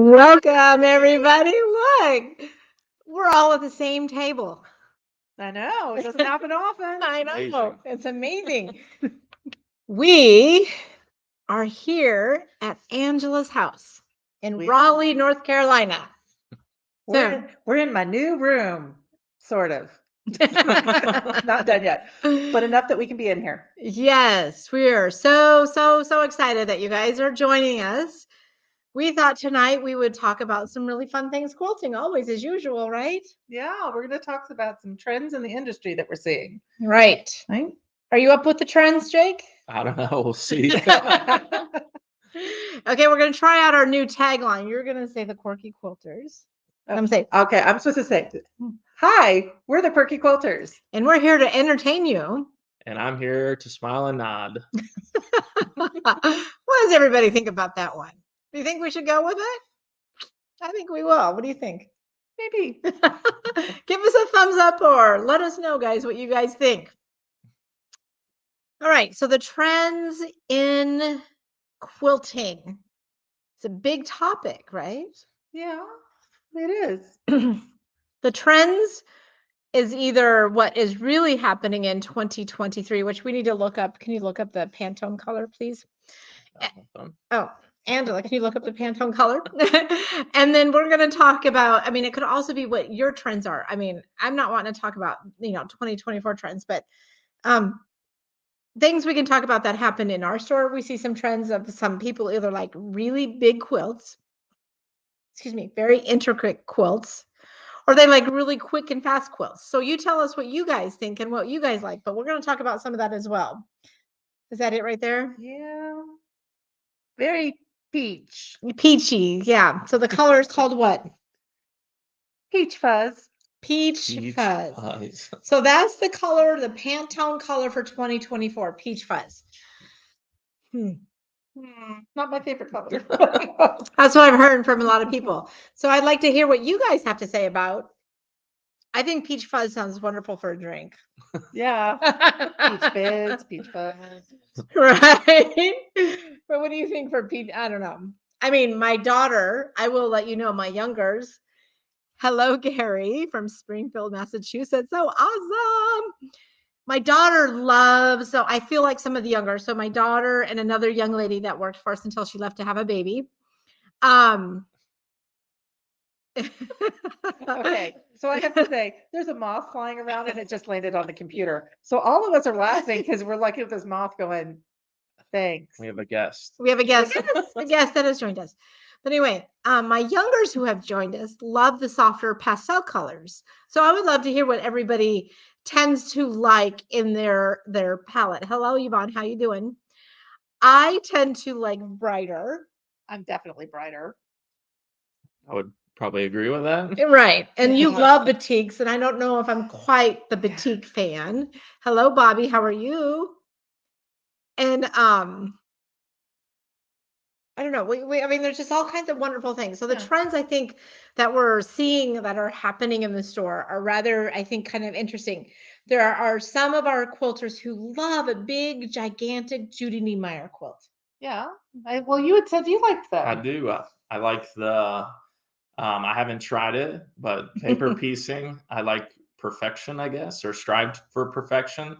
Welcome, everybody. Look, we're all at the same table. I know. It doesn't happen often. I know. Amazing. It's amazing. We are here at Angela's house in We- Raleigh, North Carolina. We're in my new room, sort of. Not done yet, but enough that we can be in here. Yes, we are so excited that you guys are joining us. We thought tonight we would talk about some really fun things quilting, always as usual, right? Yeah, we're going to talk about some trends in the industry that we're seeing. Right. Right? Are you up with the trends, Jake? I don't know. We'll see. Okay, we're gonna try out our new tagline. You're gonna say the Quirky Quilters. I'm gonna say, Okay, I'm supposed to say, hi, we're the Quirky Quilters. and we're here to entertain you. And I'm here to smile and nod. What does everybody think about that one? Do you think we should go with it? I think we will. What do you think? Maybe. Give us a thumbs up or let us know, guys, what you guys think. All right, so the trends in quilting. It's a big topic, right? Yeah, it is. The trends is either what is really happening in 2023, which we need to look up. Can you look up the Pantone color, please? Oh, Angela, can you look up the Pantone color? And then we're going to talk about, I mean, it could also be what your trends are. I mean, I'm not wanting to talk about, 2024 trends, but things we can talk about that happen in our store. We see some trends of some people either like really big quilts, very intricate quilts, or they like really quick and fast quilts. So you tell us what you guys think and what you guys like, but we're going to talk about some of that as well. Is that it right there? Yeah. Very peach. Peachy, yeah. So the color is called what? Peach fuzz. Peach Peach fuzz. fuzz. So that's the color, the Pantone color for 2024, peach fuzz. Not my favorite color. That's what I've heard from a lot of people. So I'd like to hear what you guys have to say about. I think peach fuzz sounds wonderful for a drink. Yeah. Peach fizz, peach fuzz. Right? But what do you think for peach? I don't know. I mean, my daughter, I will let you know, my youngers. Hello, Gary from Springfield, Massachusetts. So awesome. My daughter loves, so I feel like some of the younger, so my daughter and another young lady that worked for us until she left to have a baby. Okay, so I have to say, there's a moth flying around and it just landed on the computer. So all of us are laughing because we're looking at this moth going, thanks. We have a guest. We have a guest, a guest that has joined us. But anyway, my youngers who have joined us love the softer pastel colors. So I would love to hear what everybody tends to like in their palette. Hello, Yvonne, how you doing? I tend to like brighter. I'm definitely brighter. I would probably agree with that. Right. And you Yeah. love batiks, and I don't know if I'm quite the batik fan. Hello, Bobby, how are you? And I don't know. I mean, there's just all kinds of wonderful things. So the Yeah. trends I think that we're seeing that are happening in the store are rather, I think, kind of interesting. There are some of our quilters who love a big, gigantic Judy Niemeyer quilt. Yeah. Well, you had said you liked that. I do. I like the. I haven't tried it, but paper piecing, I like perfection, I guess, or strived for perfection.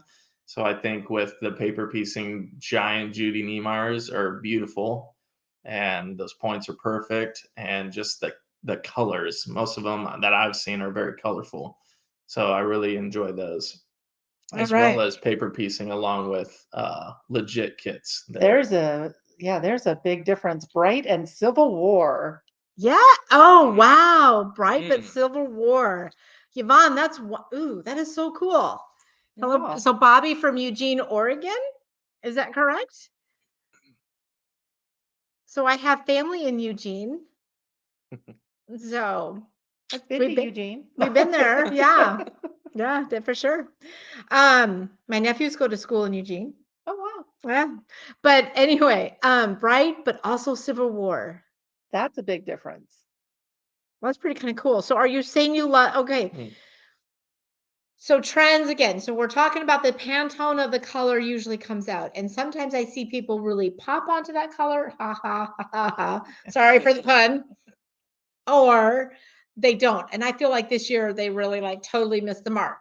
So I think with the paper piecing, giant Judy Niemeyers are beautiful, and those points are perfect, and just the colors, most of them that I've seen are very colorful. So I really enjoy those, as right. well as paper piecing along with legit kits. There's a big difference. Bright and Civil War. Yeah. Oh, wow. Bright but Mm. Civil War. Yvonne, that is so cool. Hello. Yeah. So Bobby from Eugene, Oregon. Is that correct? So I have family in Eugene. So I've been We've to been- Eugene. we've been there. Yeah. Yeah, for sure. My nephews go to school in Eugene. Oh wow. Yeah. But anyway, bright, but also Civil War. That's a big difference. Well, that's pretty kind of cool. So are you saying you love, okay. Mm. So trends again. So we're talking about the Pantone of the color usually comes out. And sometimes I see people really pop onto that color. Ha ha ha ha ha. Sorry for the pun. or they don't. And I feel like this year they really like totally missed the mark.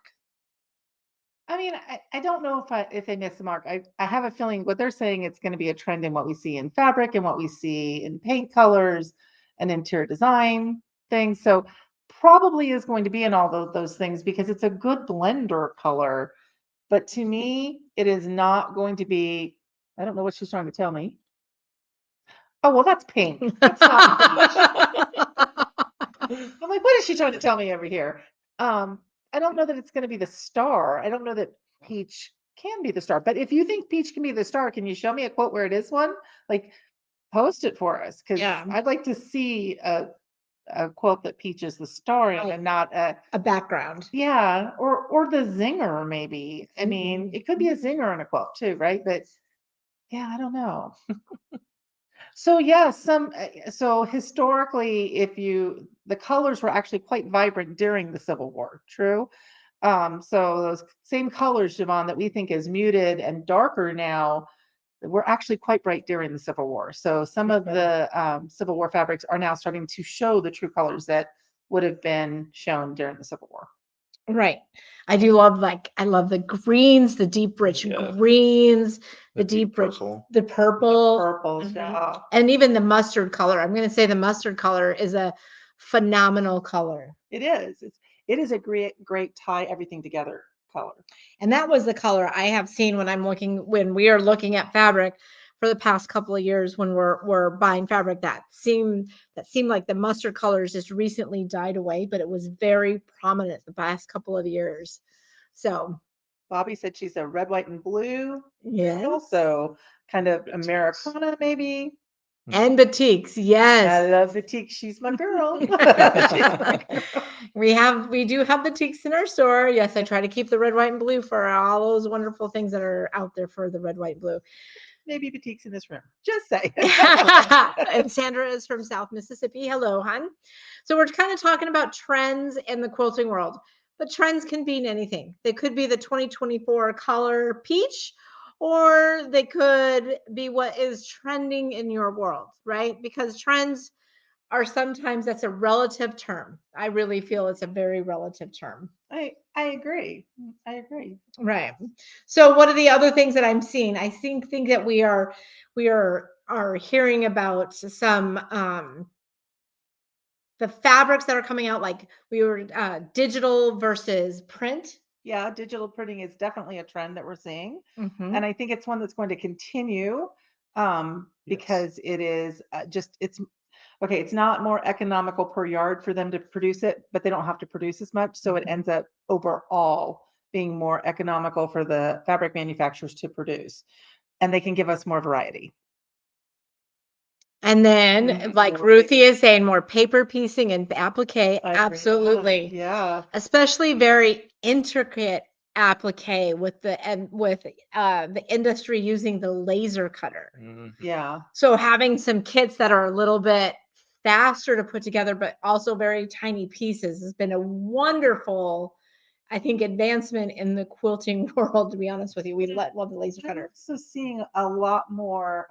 I mean, I don't know if they missed the mark. I have a feeling what they're saying it's going to be a trend in what we see in fabric and what we see in paint colors and interior design things. So probably is going to be in all those things because it's a good blender color. But to me, it is not going to be. I don't know what she's trying to tell me. Oh well, that's pink. That's not peach. I'm like, what is she trying to tell me over here? I don't know that it's going to be the star. I don't know that peach can be the star. But if you think peach can be the star, can you show me a quote where it is one? Like, post it for us because Yeah. I'd like to see a quote that peach is the star in Right. and not A background. yeah, or the zinger maybe. I mean, it could be a zinger in a quote too, right? But yeah, I don't know. So yeah, so historically, the colors were actually quite vibrant during the Civil War. True. So those same colors, Javon, that we think is muted and darker now, were actually quite bright during the Civil War. So some of the Civil War fabrics are now starting to show the true colors that would have been shown during the Civil War. Right. I do love I love the greens, the deep rich Yeah. greens, the deep deep rich, purple. the purple, Purples, Mhm. yeah. and even the mustard color. I'm going to say the mustard color is a phenomenal color. It is. It is a great tie everything together color. And that was the color I have seen when we are looking at fabric for the past couple of years when we're buying fabric that seemed like the mustard colors just recently died away, but it was very prominent the past couple of years. So Bobby said she's a red, white, and blue. yes. Also kind of Americana, maybe. And batiks, I yes. love batik. She's my girl. We do have batiks in our store. Yes, I try to keep the red, white, and blue for all those wonderful things that are out there for the red, white, and blue. Maybe batiks in this room. Just say. And Sandra is from South Mississippi. Hello, hon. So we're kind of talking about trends in the quilting world, but trends can be in anything. They could be the 2024 color peach, or they could be what is trending in your world, right? Because trends are sometimes that's a relative term. I really feel it's a very relative term. I agree. I agree. Right. So what are the other things that I'm seeing? I think that we are hearing about some the fabrics that are coming out like we were digital versus print. Yeah, digital printing is definitely a trend that we're seeing. Mhm. And I think it's one that's going to continue Yes. because it is it's okay, it's not more economical per yard for them to produce it, but they don't have to produce as much. So it ends up overall being more economical for the fabric manufacturers to produce. And they can give us more variety. And then, Mhm. like More Ruthie is saying, more paper piecing and applique. I agree. Absolutely. Yeah. Especially very intricate applique with the industry using the laser cutter. Mhm. Yeah. So having some kits that are a little bit faster to put together, but also very tiny pieces has been a wonderful, I think, advancement in the quilting world. To be honest with you, we love the laser I'm cutter. also seeing a lot more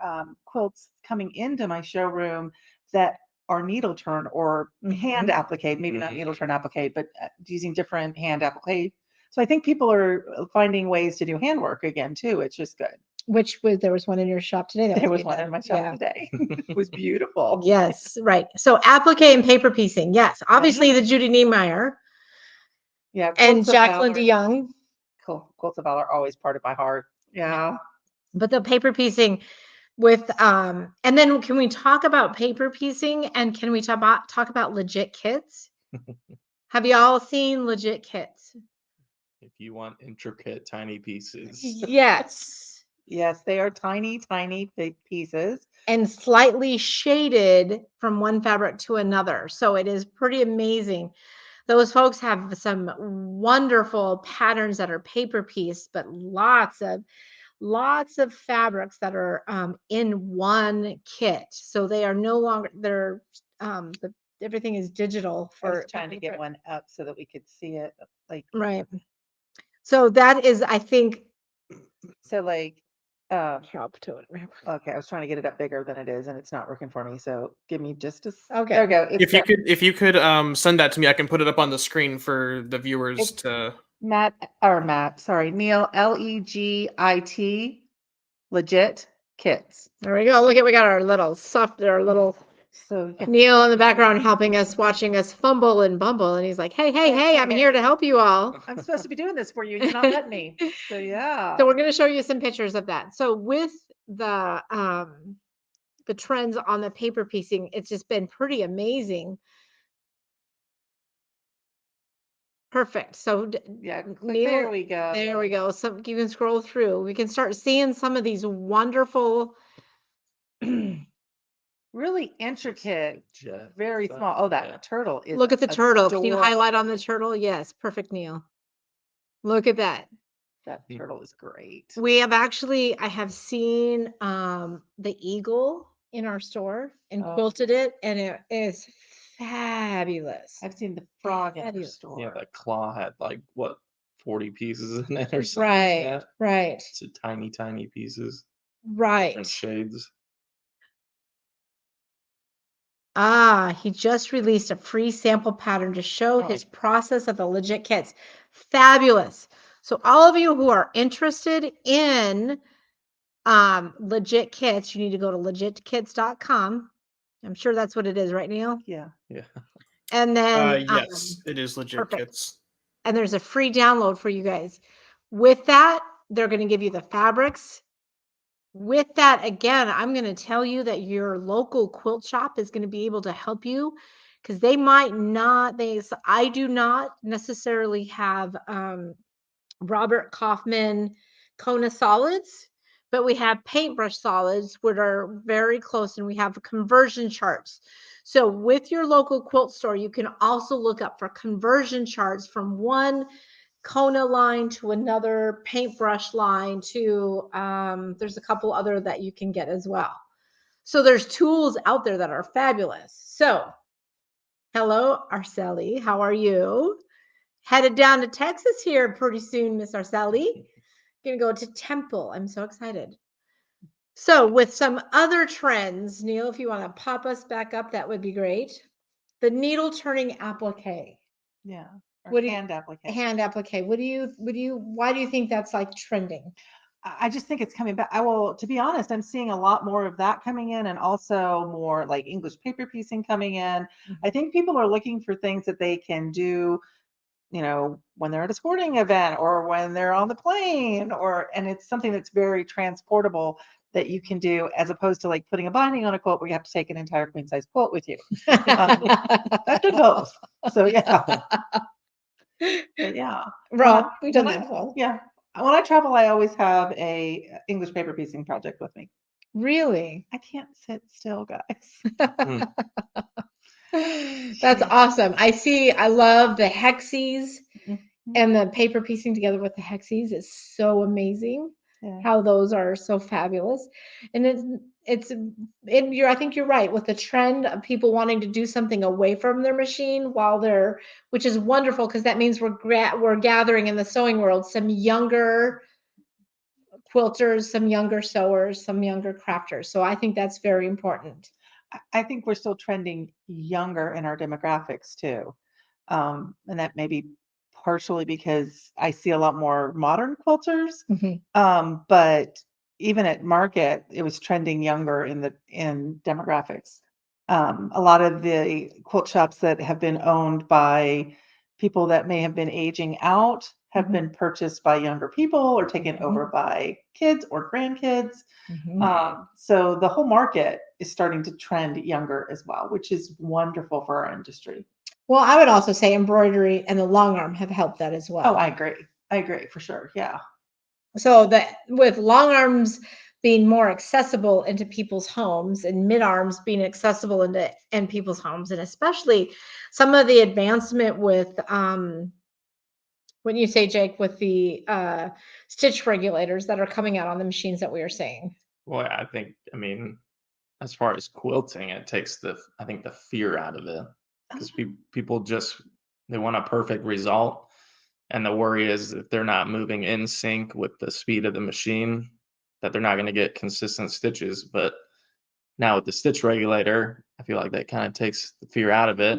quilts coming into my showroom that are needle turn or hand Mhm. applique, maybe not Mhm. needle turn applique, but using different hand applique. So I think people are finding ways to do handwork again too. It's just good. There was one in your shop today. There was one in my shop Yeah. today. It was beautiful. Yes, right. So applique and paper piecing. Yes, obviously the Judy Niemeyer Yeah, and quilts of Jacqueline valor. DeYoung, Quilts of valor are always part of my heart. Yeah. but the paper piecing with and then can we talk about paper piecing and can we talk about legit kits? Have you all seen legit kits? If you want intricate, tiny pieces. Yes. Yes, they are tiny, tiny big pieces. And slightly shaded from one fabric to another. So it is pretty amazing. Those folks have some wonderful patterns that are paper piece, but lots of fabrics that are in one kit. So they are no longer everything is digital I was for trying to get one up so that we could see it. Like right. So that is, I think, so like Help to it. Okay, I was trying to get it up bigger than it is, and it's not working for me. So give me just a. Okay. There we go. It's If you could send that to me, I can put it up on the screen for the viewers It's- to. Matt. Sorry, Neil. LEGIT. Legit kits. There we go. Look at we got our little So yeah. Neil in the background helping us, watching us fumble and bumble, and he's like, "Hey, I'm here to help you all." I'm supposed to be doing this for you, and you're not letting me. So yeah. So we're going to show you some pictures of that. So with the trends on the paper piecing, it's just been pretty amazing. Perfect. So Yeah, there Neil, we go. there we go. So you can scroll through. We can start seeing some of these wonderful. Really intricate, Jet very stuff, small. Oh, that yeah. turtle is. Look at the turtle. Can you adorable. highlight on the turtle? Yes, perfect, Neil. Look at that. That turtle is great. We have actually, I have seen the eagle in our store and Oh. quilted it, and it is fabulous. I've seen the frog in our Fabulous. store. Yeah, that claw had like what 40 pieces in it or something. Right, Like that. right, It's tiny pieces, different right. shades. He just released a free sample pattern to show Oh. his process of the legit kits. Fabulous. So all of you who are interested in legit kits, you need to go to legitkits.com. I'm sure that's what it is, right, Neil? Yeah. Yeah. And then Yes, it is legit perfect. kits. and there's a free download for you guys. With that, they're going to give you the fabrics. With that, again, I'm going to tell you that your local quilt shop is going to be able to help you because they might not, I do not necessarily have Robert Kaufman Kona solids, but we have paintbrush solids, which are very close, and we have conversion charts. So with your local quilt store, you can also look up for conversion charts from one Kona line to another paintbrush line to there's a couple other that you can get as well. So there's tools out there that are fabulous. So hello, Arceli, how are you? Headed down to Texas here pretty soon, Miss Arceli. Gonna go to Temple. I'm so excited. So with some other trends, Neil, if you want to pop us back up, that would be great. The needle turning applique. Yeah. Or What do you- hand application. Hand applique. Why do you think that's like trending? I just think it's coming back. To be honest, I'm seeing a lot more of that coming in and also more like English paper piecing coming in. I think people are looking for things that they can do, when they're at a sporting event or when they're on the plane and it's something that's very transportable that you can do as opposed to like putting a binding on a quilt where you have to take an entire queen size quilt with you. I've done both. So yeah. But yeah. Rob, we've done when that as well. Yeah. When I travel, I always have a English paper piecing project with me. Really? I can't sit still, guys. That's awesome. I love the hexies Mhm. and the paper piecing together with the hexies is so amazing. Yeah. How those are so fabulous. And I think you're right with the trend of people wanting to do something away from their machine which is wonderful because that means we're gathering in the sewing world some younger quilters, some younger sewers, some younger crafters. So I think that's very important. I think we're still trending younger in our demographics too. And that may be partially because I see a lot more modern quilters. But even at market, it was trending younger in demographics. A lot of the quilt shops that have been owned by people that may have been aging out have been purchased by younger people or taken over by kids or grandkids. So the whole market is starting to trend younger as well, which is wonderful for our industry. Well, I would also say embroidery and the long arm have helped that as well. Oh, I agree for sure. Yeah. So that with long arms being more accessible into people's homes and mid arms being accessible in people's homes, and especially some of the advancement with when you say, Jake, with the stitch regulators that are coming out on the machines that we are seeing. Well, I mean, as far as quilting, it takes the fear out of it because people they want a perfect result. And the worry is if they're not moving in sync with the speed of the machine, that they're not going to get consistent stitches. But now with the stitch regulator, I feel like that kind of takes the fear out of it,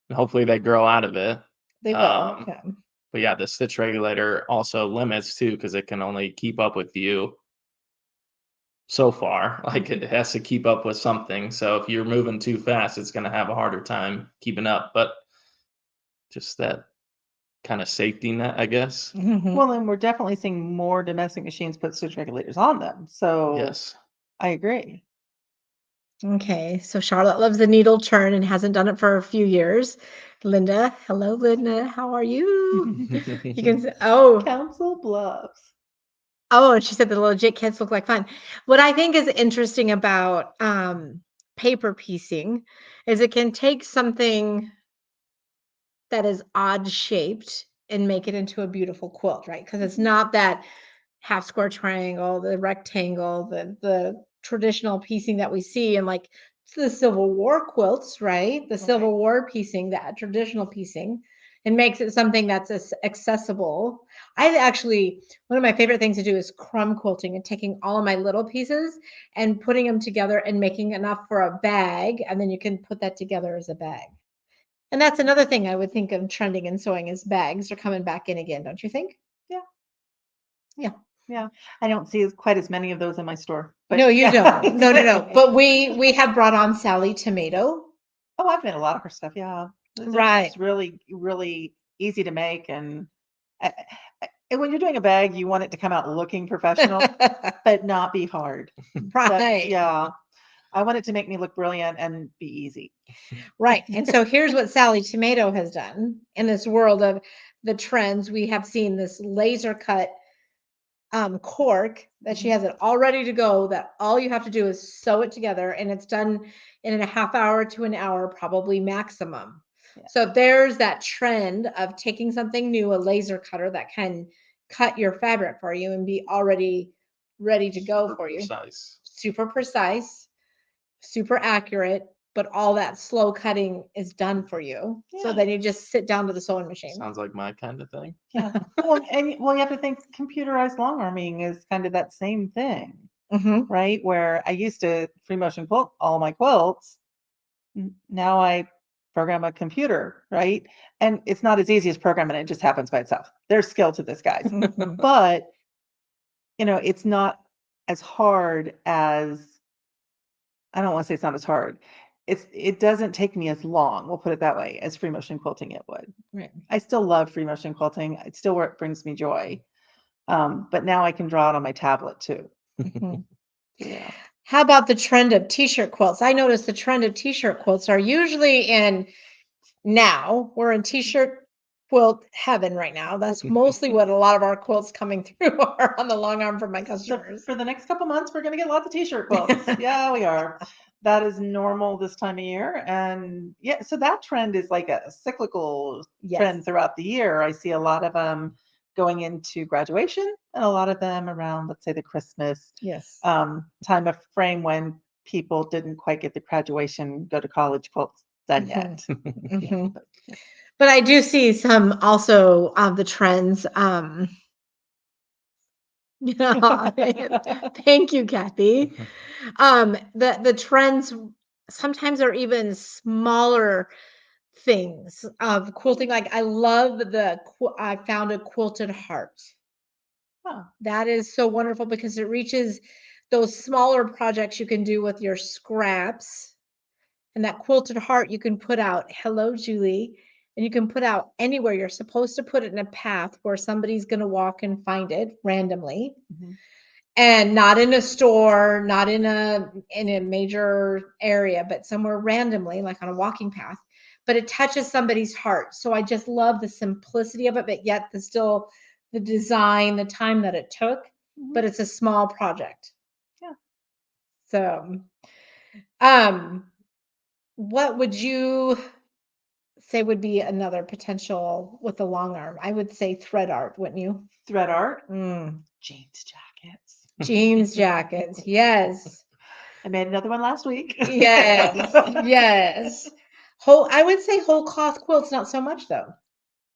and hopefully they grow out of it. They will. Um, Yeah. But yeah, the stitch regulator also limits too, because it can only keep up with you so far. Like it has to keep up with something. So if you're moving too fast, it's going to have a harder time keeping up. But just that kind of safety net, I guess. Mhm. Well, and we're definitely seeing more domestic machines put stitch regulators on them. So Yes. I agree. Okay, so Charlotte loves the needle turn and hasn't done it for a few years. Linda, hello, Linda. How are you? You can say, oh, Council Bluffs. oh, and she said the legit kits look like fun. What I think is interesting about paper piecing is it can take something that is odd shaped and make it into a beautiful quilt, right? Because it's not that half square triangle, the rectangle, the traditional piecing that we see in like the Civil War quilts, right? The Civil War piecing, that traditional piecing, and makes it something that's accessible. I actually, one of my favorite things to do is crumb quilting and taking all of my little pieces and putting them together and making enough for a bag, and then you can put that together as a bag. And that's another thing I would think of trending in sewing is bags are coming back in again, don't you think? Yeah. Yeah. Yeah. I don't see quite as many of those in my store. But No, you yeah. don't. No. But we have brought on Sally Tomato. Oh, I've made a lot of her stuff. Yeah. They're Right. just really, really easy to make. And when you're doing a bag, you want it to come out looking professional, but not be hard. Right. Yeah. I want it to make me look brilliant and be easy. Right. And so here's what Sally Tomato has done in this world of the trends. We have seen this laser cut cork that she has it all ready to go, that all you have to do is sew it together, and it's done in a half hour to an hour, probably maximum. Yeah. So there's that trend of taking something new, a laser cutter that can cut your fabric for you and be already ready to go for you. Super precise, super accurate, but all that slow cutting is done for you. So Yeah. then you just sit down to the sewing machine. Sounds like my kind of thing. Yeah. Well, you have to think computerized long arming is kind of that same thing, Mhm. right? Where I used to free motion quilt all my quilts. Now I program a computer, right? And it's not as easy as programming it just happens by itself. There's skill to this, guys. But it's not as hard as, I don't want to say it's not as hard. It doesn't take me as long, we'll put it that way, as free motion quilting it would. Right. I still love free motion quilting. It's still where it brings me joy. But now I can draw it on my tablet too. Mhm. Yeah. How about the trend of t-shirt quilts? I noticed the trend of t-shirt quilts are usually now we're in t-shirt quilt heaven right now. That's mostly what a lot of our quilts coming through are on the long arm from my So customers. for the next couple months, we're going to get lots of t-shirt quilts. Yeah, we are. That is normal this time of year. And yeah, so that trend is like a cyclical trend throughout the year. I see a lot of them going into graduation and a lot of them around, let's say, the Christmas time of frame when people didn't quite get the graduation, go to college quilts done yet. Mhm. But I do see some also of the trends. Thank you, Kathy. The trends sometimes are even smaller things of quilting. Like I love I found a quilted heart. Oh. That is so wonderful because it reaches those smaller projects you can do with your scraps. And that quilted heart you can put out, hello, Julie, and you can put out anywhere. You're supposed to put it in a path where somebody's going to walk and find it randomly. Mhm. And not in a store, not in a major area, but somewhere randomly, like on a walking path. But it touches somebody's heart. So I just love the simplicity of it, but yet the design, the time that it took. Mhm. But it's a small project. Yeah. So, what would you say would be another potential with the long arm? I would say thread art, wouldn't you? Thread art, jeans jackets. Jeans jackets, yes. I made another one last week. Yes, yes. I would say whole cloth quilts, not so much though.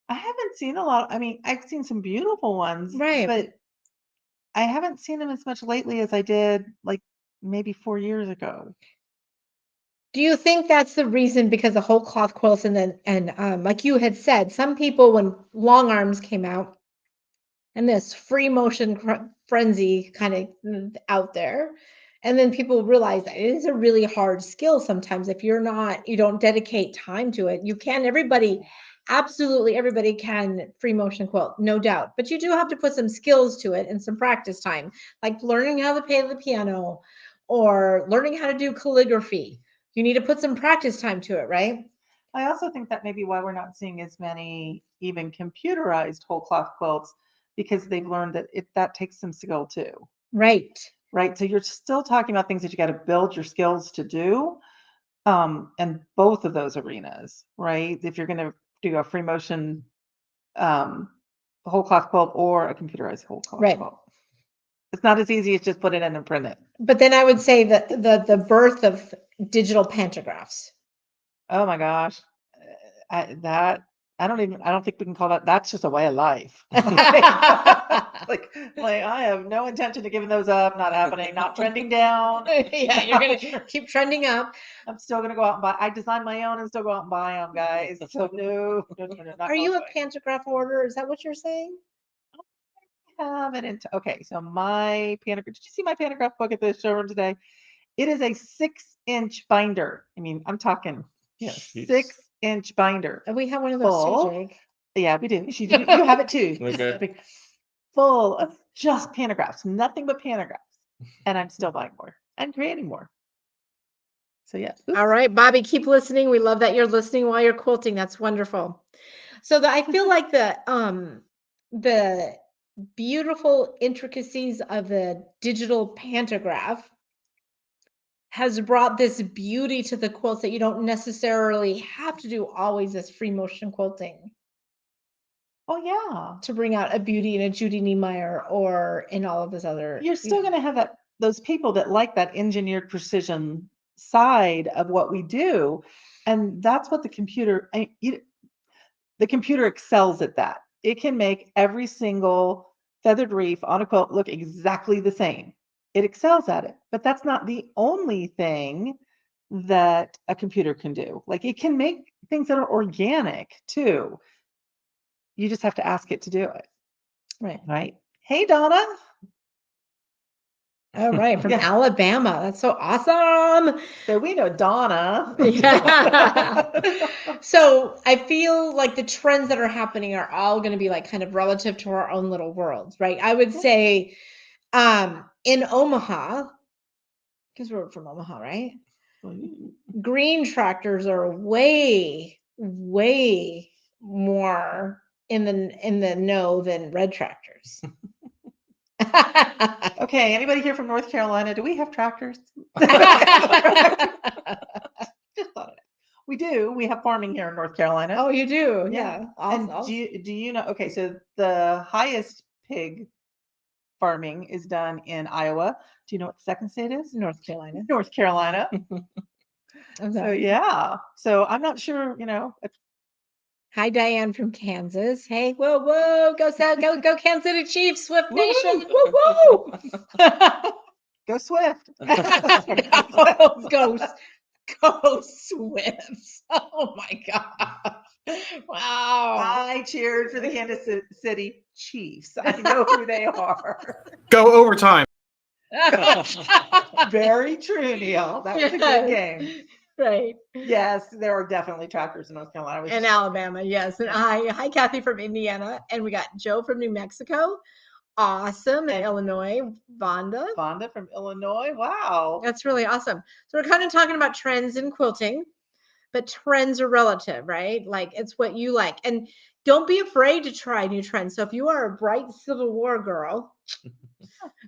I haven't seen a lot. I mean, I've seen some beautiful ones, Right. but I haven't seen them as much lately as I did like maybe 4 years ago. Do you think that's the reason because of whole cloth quilts and like you had said, some people when long arms came out and this free motion frenzy kind of out there, and then people realize that it is a really hard skill sometimes if you don't dedicate time to it. You can, absolutely everybody can free motion quilt, no doubt, but you do have to put some skills to it and some practice time, like learning how to play the piano or learning how to do calligraphy. You need to put some practice time to it, right? I also think that maybe why we're not seeing as many even computerized whole cloth quilts, because they've learned that that takes some skill too. Right. Right. So you're still talking about things that you got to build your skills to do. And both of those arenas, right? If you're going to do a free motion whole cloth quilt or a computerized whole cloth quilt. It's not as easy as just put it in and print it. But then I would say that the birth of digital pantographs. Oh my gosh. I don't think we can call that. That's just a way of life. like I have no intention of giving those up. Not happening. Not trending down. Yeah, you're gonna keep trending up. I'm still gonna go out and buy. I designed my own and still go out and buy them, guys. So no. Are you a pantograph hoarder? Is that what you're saying? Have it okay, so my pantograph. Did you see my pantograph book at the showroom today? It is a 6-inch binder. I mean, I'm talking 6-inch binder. We have one of those too, Jake. Yeah, we do. You have it too. Okay. Full of just pantographs, nothing but pantographs. And I'm still buying more and creating more. So yeah. Oops. All right, Bobby, keep listening. We love that you're listening while you're quilting. That's wonderful. So I feel like the beautiful intricacies of the digital pantograph has brought this beauty to the quilts that you don't necessarily have to do always this free motion quilting. Oh yeah. To bring out a beauty in a Judy Niemeyer or in all of this other. You're still going to have those people that like that engineered precision side of what we do, and that's what the computer excels at. That it can make every single feathered reef on a quilt look exactly the same. It excels at it, but that's not the only thing that a computer can do. Like it can make things that are organic too. You just have to ask it to do it. Right. Hey, Donna. All right, from Alabama. That's so awesome. So we know Donna. Yeah. So I feel like the trends that are happening are all going to be like kind of relative to our own little worlds, right? I would say in Omaha, because we're from Omaha, right? Green tractors are way, way more in the know than red tractors. Okay, anybody here from North Carolina? Do we have tractors? Just thought of it. We do. We have farming here in North Carolina. Oh, you do? Yeah. Awesome. And do you know? Okay, so the highest pig farming is done in Iowa. Do you know what the second state is? North Carolina. North Carolina. Okay. So yeah. So I'm not sure. Hi, Diane from Kansas. Hey, whoa, go Kansas City Chiefs, Swift Nation. Woo! Go Swift. Go Swifts. Oh my God. Wow. I cheered for the Kansas City Chiefs. I know who they are. Go overtime. Very true, Neil. That was a good game. Right. Yes, there are definitely tractors in North Carolina. And Alabama, yes. And hi, Kathy from Indiana. And we got Joe from New Mexico. Awesome. And Illinois, Vonda. Vonda from Illinois. Wow. That's really awesome. So we're kind of talking about trends in quilting, but trends are relative, right? Like it's what you like. And don't be afraid to try new trends. So if you are a bright Civil War girl,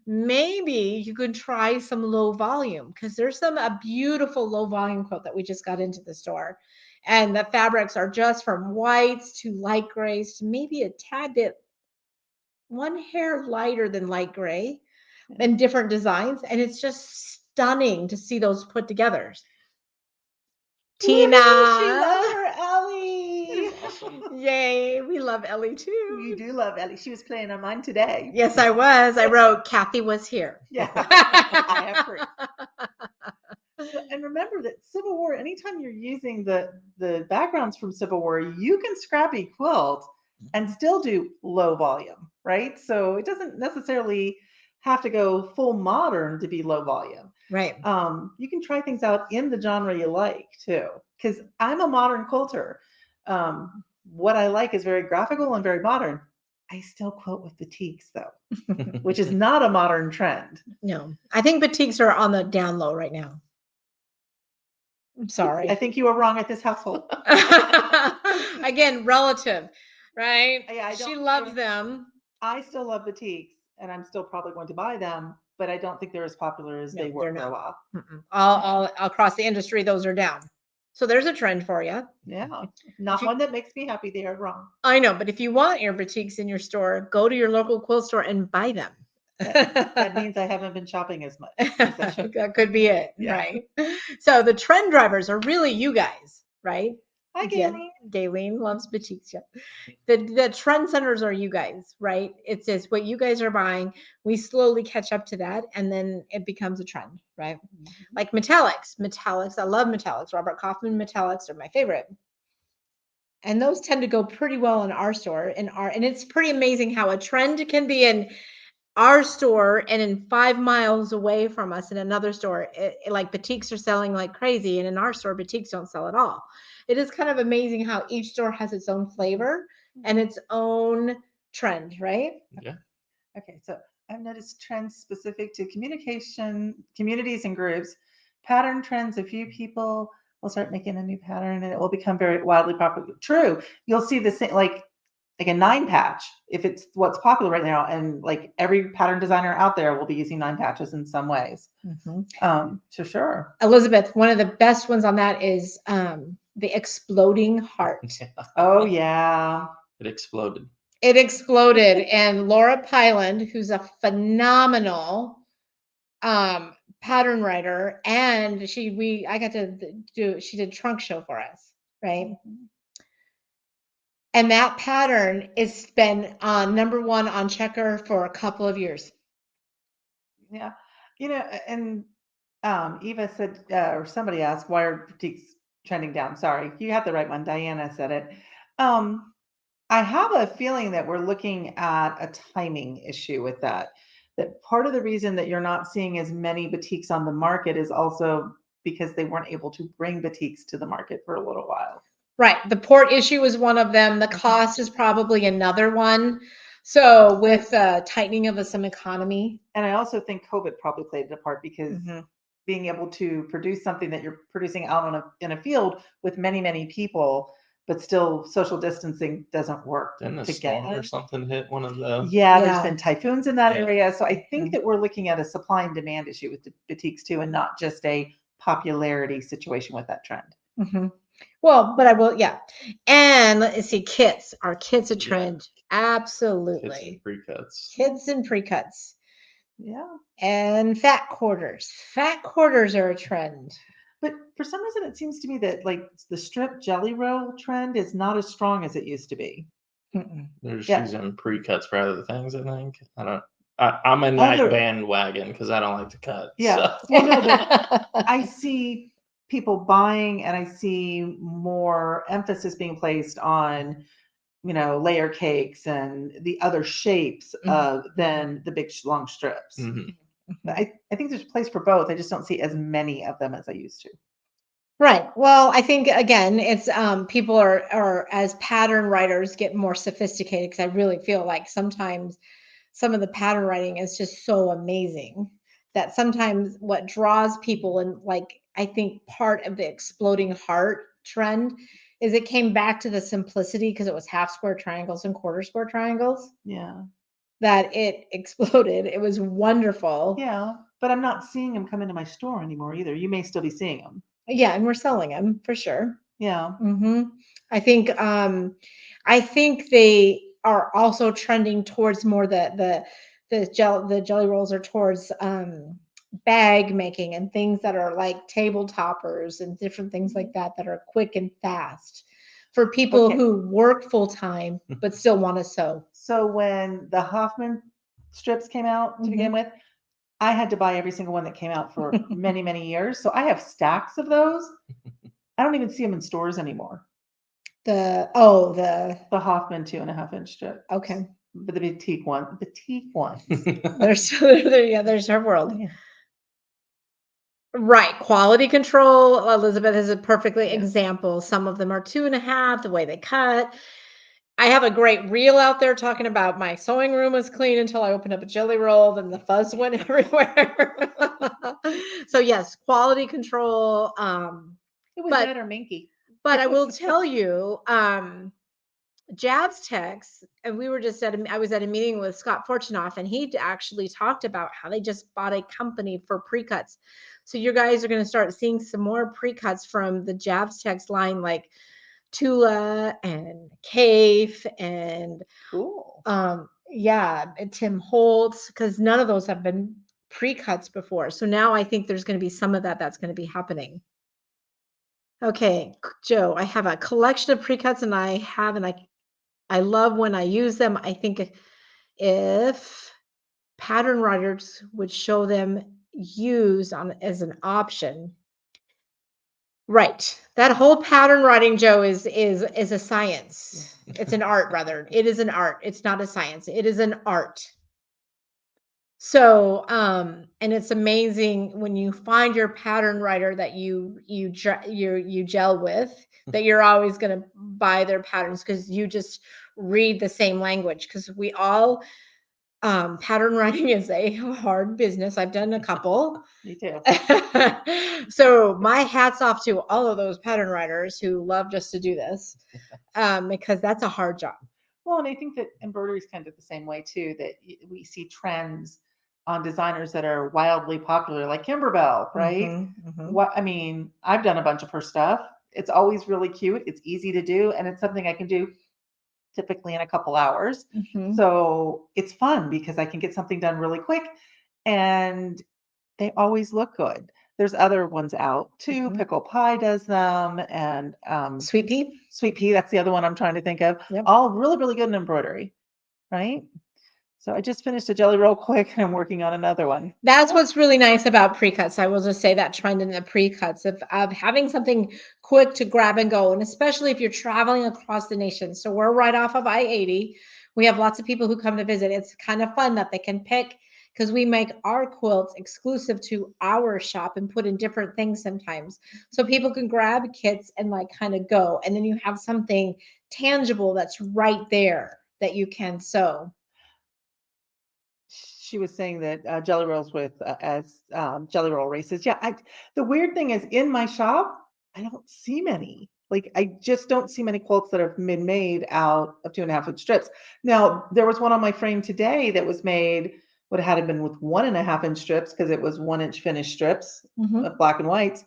maybe you could try some low volume because there's a beautiful low volume quilt that we just got into the store. And the fabrics are just from whites to light grays to maybe a tad bit, one hair lighter than light gray and different designs. And it's just stunning to see those put together. Tina. She loves her Ellie. Yay, we love Ellie You too. do love Ellie. She was playing on mine today. Yes, I was. I wrote Kathy was here. Yeah, I have proof. And remember that Civil War, anytime you're using the backgrounds from Civil War, you can scrappy quilt and still do low volume, right? So it doesn't necessarily have to go full modern to be low volume. Right. You can try things out in the genre you like too. Because I'm a modern quilter. What I like is very graphical and very modern. I still quilt with batiks though, which is not a modern trend. No, I think batiks are on the down low right now. I'm sorry. I think you are wrong at this household. Again, relative, right? Yeah, I She don't- loves them. I still love batiks, and I'm still probably going to buy them, but I don't think they're as popular as No, they were they're for a not. while. All across the industry, those are down. So there's a trend for you. Yeah, not you- one that makes me happy. They are wrong. I know, but if you want your batiks in your store, go to your local quilt store and buy them. That means I haven't been shopping as much. as I should. That could be it, Yeah. right? So the trend drivers are really you guys, right? Hi, Yeah, Galen. Galen loves batiks. Yeah. The trend centers are you guys, right? It's just what you guys are buying. We slowly catch up to that, and then it becomes a trend, right? Like metallics. Metallics, I love metallics. Robert Kaufman metallics are my favorite. And those tend to go pretty well in our store. And it's pretty amazing how a trend can be in our store and in 5 miles away from us in another store, like batiks are selling like crazy, and in our store, batiks don't sell at all. It is kind of amazing how each store has its own flavor and its own trend, right? Yeah. Okay, so I've noticed trends specific to communication, communities and groups. Pattern trends, a few people will start making a new pattern and it will become very wildly popular. True. You'll see the same, like a 9 patch, if it's what's popular right now, and like every pattern designer out there will be using 9 patches in some ways. So sure. Elizabeth, one of the best ones on that is the exploding heart. Oh yeah. It exploded. It exploded, and Laura Pyland, who's a phenomenal pattern writer, and I got to she did trunk show for us, right? And that pattern has been #1 on Checker for a couple of years. Yeah. And Eva said, or somebody asked, why are boutiques trending down? Sorry, you had the right one. Diana said it. I have a feeling that we're looking at a timing issue with that. That part of the reason that you're not seeing as many boutiques on the market is also because they weren't able to bring boutiques to the market for a little while. Right. The port issue is one of them. The cost is probably another one. So with tightening of some economy. And I also think COVID probably played a part because being able to produce something that you're producing out in a field with many, many people, but still social distancing doesn't work. Didn't a storm or something hit one of the? Yeah, there's been typhoons in that Yeah. area. So I think that we're looking at a supply and demand issue with the boutiques too, and not just a popularity situation with that trend. Well, but I will, yeah. And let's see, kits. Are kits a trend? Kits Absolutely. and pre-cuts. Kits and pre-cuts. Yeah. And fat quarters. Fat quarters are a trend. But for some reason, it seems to me that like the strip jelly roll trend is not as strong as it used to be. They're just Yeah. using pre-cuts for other things, I think. I'm in that bandwagon because I don't like to cut. Yeah. So. Well, no, but I see people buying and I see more emphasis being placed on, layer cakes and the other shapes than the big long strips. But I think there's a place for both. I just don't see as many of them as I used to. Right. Well, I think again, it's people are as pattern writers get more sophisticated, because I really feel like sometimes some of the pattern writing is just so amazing that sometimes what draws people, and like I think part of the exploding heart trend is it came back to the simplicity, because it was half square triangles and quarter square triangles. Yeah. That it exploded. It was wonderful. Yeah. But I'm not seeing them come into my store anymore either. You may still be seeing them. Yeah, and we're selling them for sure. Yeah. I think they are also trending towards more the jelly rolls are towards bag making and things that are like table toppers and different things like that are quick and fast. for people Okay. who work full time but still want to sew. So when the Hoffman strips came out to begin with, I had to buy every single one that came out for many, many years. So I have stacks of those. I don't even see them in stores anymore. The Hoffman 2.5-inch strip. okay. But the boutique ones. There's her world. Yeah. Right. Quality control. Elizabeth is a perfectly Yeah. example. Some of them are 2.5, the way they cut. I have a great reel out there talking about my sewing room was clean until I opened up a jelly roll, then the fuzz went everywhere. So yes, quality control. It was But- that or Minky. But I will tell you, Jabs Tex, and we were just I was at a meeting with Scott Fortunoff, and he actually talked about how they just bought a company for pre-cuts. So you guys are going to start seeing some more pre-cuts from the Jabs Tex line, like Tula and Cafe and Cool. and Tim Holtz, because none of those have been pre-cuts before. So now I think there's going to be some of that's going to be happening. Okay, Joe, I have a collection of pre-cuts and I love when I use them. I think if pattern writers would show them used as an option. Right. That whole pattern writing, Joe, is a science. It's an art, rather. It is an art. It's not a science. It is an art. So, and it's amazing when you find your pattern writer that you gel with, that you're always going to buy their patterns because you just read the same language. Because we all pattern writing is a hard business. I've done a couple. Me too. So my hat's off to all of those pattern writers who love just to do this, because that's a hard job. Well, and I think that embroidery is kind of the same way too, that we see trends on designers that are wildly popular, like Kimberbell, right? What I mean, I've done a bunch of her stuff. It's always really cute. It's easy to do, and it's something I can do typically in a couple hours. So it's fun because I can get something done really quick, and they always look good. There's other ones out too. Pickle Pie does them, and Sweet Pea. Sweet Pea, that's the other one I'm trying to think of. Yep. All really, really good in embroidery, right? So I just finished a jelly roll quick, and I'm working on another one. That's what's really nice about pre-cuts. I will just say that trend in the pre-cuts of having something quick to grab and go, and especially if you're traveling across the nation. So we're right off of I-80. We have lots of people who come to visit. It's kind of fun that they can pick, because we make our quilts exclusive to our shop and put in different things sometimes. So people can grab kits and like kind of go, and then you have something tangible that's right there that you can sew. She was saying that jelly rolls with as jelly roll races. Yeah, the weird thing is in my shop, I don't see many. Like I just don't see many quilts that have been made out of 2.5-inch strips. Now there was one on my frame today that was made. Would have had it been with 1.5-inch strips because it was 1-inch finished strips of black and whites.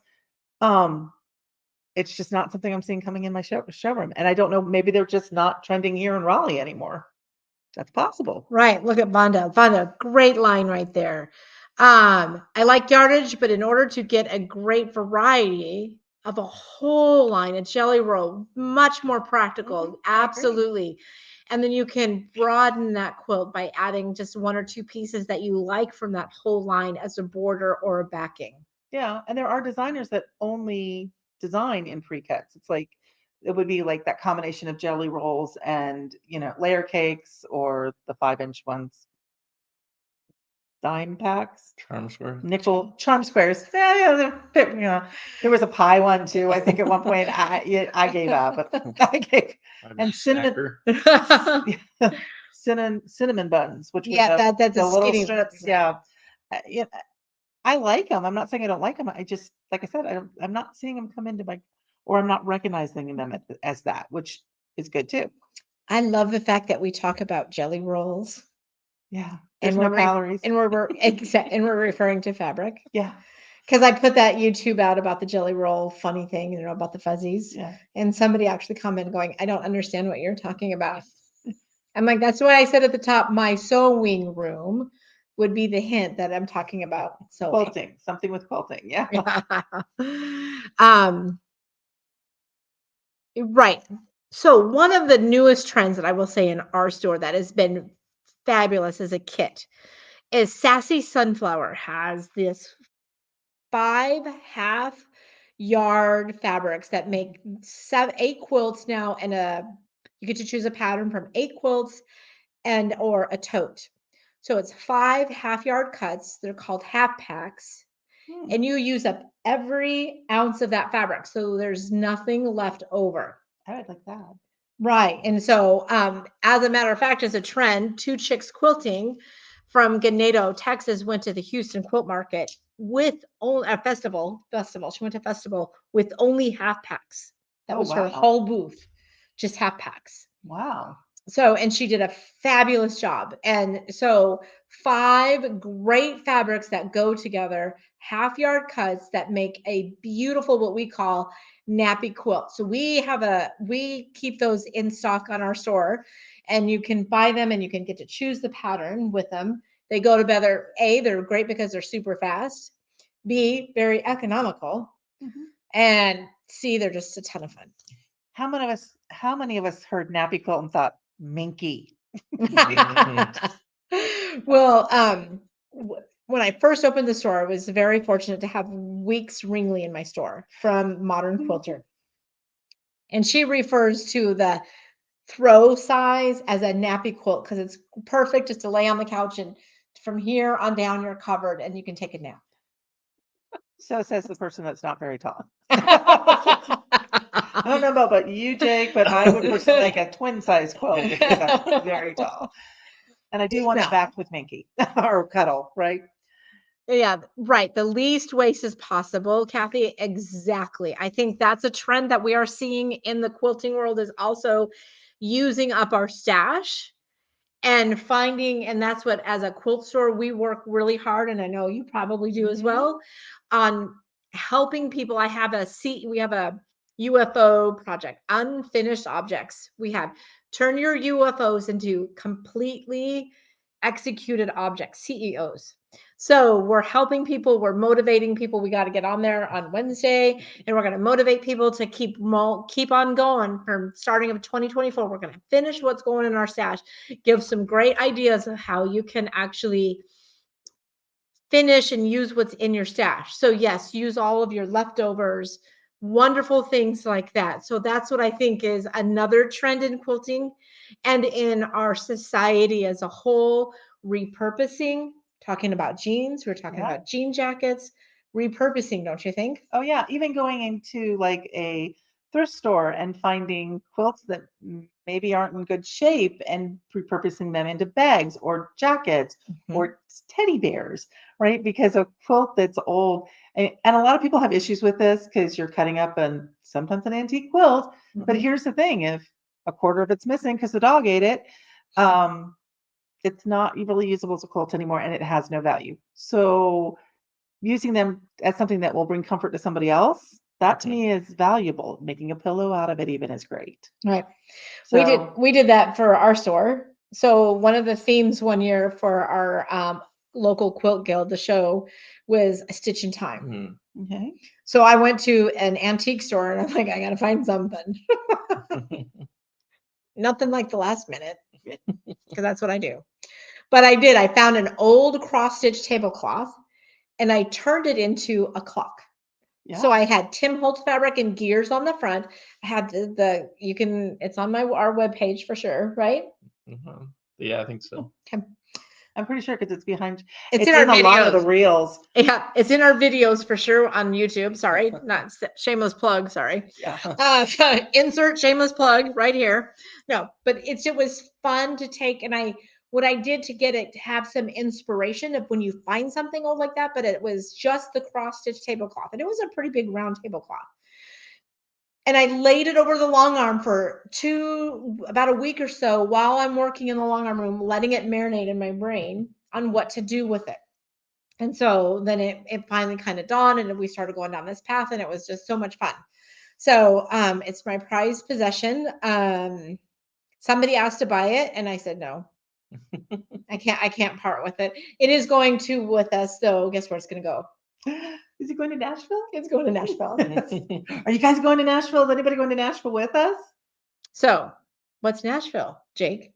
It's just not something I'm seeing coming in my showroom, and I don't know. Maybe they're just not trending here in Raleigh anymore. That's possible. Right. Look at Vonda. Vonda, great line right there. I like yardage, but in order to get a great variety of a whole line, a jelly roll, much more practical. Absolutely. And then you can broaden that quilt by adding just 1 or 2 pieces that you like from that whole line as a border or a backing. Yeah. And there are designers that only design in pre-cuts. It's like, it would be like that combination of jelly rolls and, layer cakes, or the 5-inch ones. Dime packs, Charm square. nickel charm squares. Yeah, there was a pie one too. I think at one point I gave up, but and cinnamon buns, which Yeah, was that's the a little skinny strips. Yeah, I like them. I'm not saying I don't like them. I just, like I said, I'm not seeing them come into my, or I'm not recognizing them as that, which is good too. I love the fact that we talk about jelly rolls. Yeah, there's no calories, and we're referring to fabric. Yeah, because I put that YouTube out about the jelly roll funny thing, about the fuzzies. Yeah, and somebody actually commented going, "I don't understand what you're talking about." I'm like, that's why I said at the top, my sewing room would be the hint that I'm talking about. So quilting, something with quilting. Yeah. Right. So one of the newest trends that I will say in our store that has been fabulous as a kit is Sassy Sunflower has this 5 half-yard fabrics that make 8 quilts now, and you get to choose a pattern from 8 quilts and or a tote. So it's 5 half-yard cuts. They're called half packs, and you use up every ounce of that fabric. So there's nothing left over. I would like that. Right. And so, as a matter of fact, as a trend, Two Chicks Quilting from Ganado, Texas, went to the Houston Quilt Market with a festival. She went to festival with only half packs. That Oh, was her wow. whole booth, just half packs. Wow. So, and she did a fabulous job. And so 5 great fabrics that go together, half-yard cuts that make a beautiful, what we call nappy quilt. So we keep those in stock on our store, and you can buy them and you can get to choose the pattern with them. They go together. A, they're great because they're super fast. B, very economical. And C, they're just a ton of fun. How many of us heard nappy quilt and thought minky? Well, when I first opened the store, I was very fortunate to have Weeks Ringley in my store from Modern Quilter. And she refers to the throw size as a nappy quilt because it's perfect just to lay on the couch, and from here on down, you're covered and you can take a nap. So says the person that's not very tall. I don't know about you, Jake, but I would personally like a twin size quilt because I'm very tall. And I do want it backed with Minky or Cuddle, right? Yeah, right. The least waste as possible, Kathy. Exactly. I think that's a trend that we are seeing in the quilting world, is also using up our stash and finding, and that's what, as a quilt store, we work really hard, and I know you probably do as well, on helping people. We have a UFO project, unfinished objects. We have turn your UFOs into completely executed objects, CEOs. So we're helping people, we're motivating people. We got to get on there on Wednesday, and we're going to motivate people to keep on going from starting of 2024. We're going to finish what's going in our stash, give some great ideas of how you can actually finish and use what's in your stash. So yes, use all of your leftovers, wonderful things like that. So that's what I think is another trend in quilting and in our society as a whole. Repurposing, talking about jeans, we're talking about jean jackets, repurposing, don't you think? Oh yeah, even going into like a thrift store and finding quilts that maybe aren't in good shape and repurposing them into bags or jackets or teddy bears, right? Because a quilt that's old, and a lot of people have issues with this because you're cutting up sometimes an antique quilt. But here's the thing: if a quarter of it's missing because the dog ate it, it's not really usable as a quilt anymore, and it has no value. So using them as something that will bring comfort to somebody else, that to me is valuable. Making a pillow out of it even is great. Right. So, we did that for our store. So one of the themes one year for our local quilt guild, the show, was a stitch in time. okay. So I went to an antique store and I'm like, I got to find something. Nothing like the last minute, because that's what I do. But I did. I found an old cross stitch tablecloth and I turned it into a clock. Yeah. So I had Tim Holtz fabric and gears on the front. I had it's on our webpage for sure, right? Yeah, I think so. Okay. I'm pretty sure because it's behind. It's in our a lot of the videos. reels. Yeah, it's in our videos for sure on YouTube. Sorry, not shameless plug. Sorry. Yeah. Insert shameless plug right here. No, but it was fun to take, and what I did to get it to have some inspiration of when you find something old like that, but it was just the cross stitch tablecloth, and it was a pretty big round tablecloth. And I laid it over the long arm for about a week or so while I'm working in the long arm room, letting it marinate in my brain on what to do with it. And so then it finally kind of dawned, and we started going down this path, and it was just so much fun. So it's my prized possession. Somebody asked to buy it, and I said no. I can't part with it. It is going to with us, though. Guess where it's going to go? Is it going to Nashville? It's going to Nashville. Are you guys going to Nashville? Is anybody going to Nashville with us? So, what's Nashville, Jake?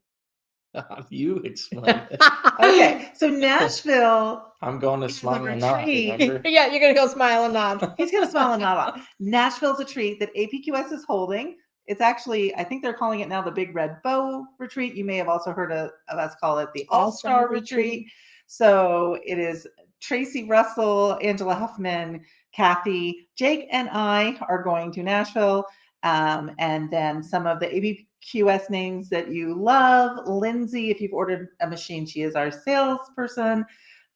You explain it. Okay, so Nashville. I'm going to He's smile a and nod, retreat. remember? Yeah, you're gonna go smile and nod. He's gonna smile and nod a lot. Nashville's a treat that APQS is holding. It's actually, I think they're calling it now the Big Red Bow Retreat. You may have also heard of us call it the All-Star All-Star Retreat. So it is Tracy Russell, Angela Huffman, Kathy, Jake, and I are going to Nashville. And then some of the APQS names that you love. Lindsay, if you've ordered a machine, she is our salesperson.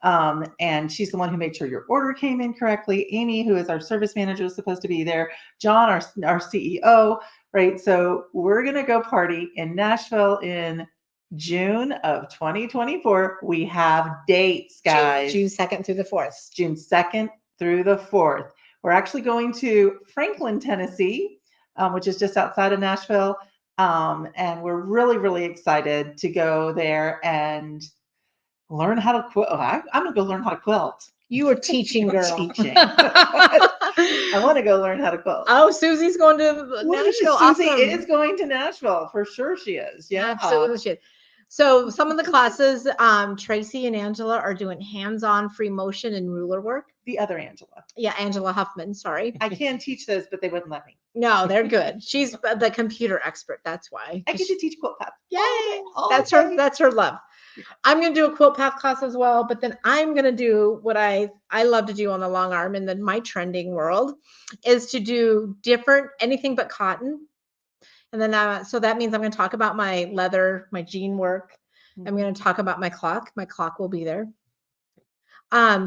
And she's the one who made sure your order came in correctly. Amy, who is our service manager, is supposed to be there. John, our CEO, right? So we're going to go party in Nashville in June of 2024. We have dates, guys. June 2nd through the 4th. June 2nd through the 4th. We're actually going to Franklin, Tennessee, which is just outside of Nashville. And we're really, really excited to go there and learn how to quilt. I'm going to go learn how to quilt. You are teaching, girl. Teaching. I want to go learn how to quilt. Oh, Susie's going to Nashville. Susie Awesome. is going to Nashville for sure. She is. Yeah, Absolutely. She is. So some of the classes, Tracy and Angela are doing hands-on free motion and ruler work. The other Angela. Yeah, Angela Huffman. Sorry. I can teach those, but they wouldn't let me. No, they're good. She's the computer expert. That's why. I get to teach quilt path. Yay! all That's day. her. That's her love. I'm gonna do a quilt path class as well, but then I'm gonna do what I love to do on the long arm in my trending world, is to do different anything but cotton. And then so that means I'm gonna talk about my leather, my jean work. I'm gonna talk about my clock. My clock will be there.